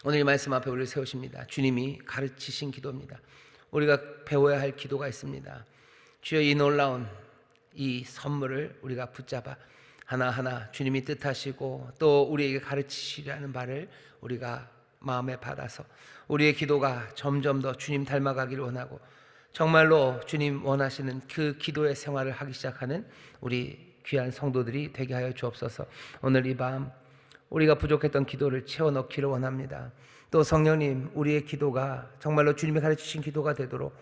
오늘 이 말씀 앞에 우리를 세우십니다. 주님이 가르치신 기도입니다. 우리가 배워야 할 기도가 있습니다. 주여, 이 놀라운 이 선물을 우리가 붙잡아 하나하나 주님이 뜻하시고 또 우리에게 가르치시려는 바를 우리가 마음에 받아서 우리의 기도가 점점 더 주님 닮아가기를 원하고 정말로 주님 원하시는 그 기도의 생활을 하기 시작하는 우리 귀한 성도들이 되게 하여 주옵소서. 오늘 이 밤 우리가 부족했던 기도를 채워 넣기를 원합니다. 또 성령님, 우리의 기도가 정말로 주님이 가르치신 기도가 되도록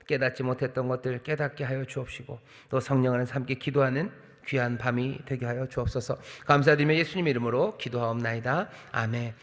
깨닫지 못했던 것들 깨닫게 하여 주옵시고 또 성령 안에서 함께 기도하는 귀한 밤이 되게 하여 주옵소서. 감사드리며 예수님 이름으로 기도하옵나이다. 아멘.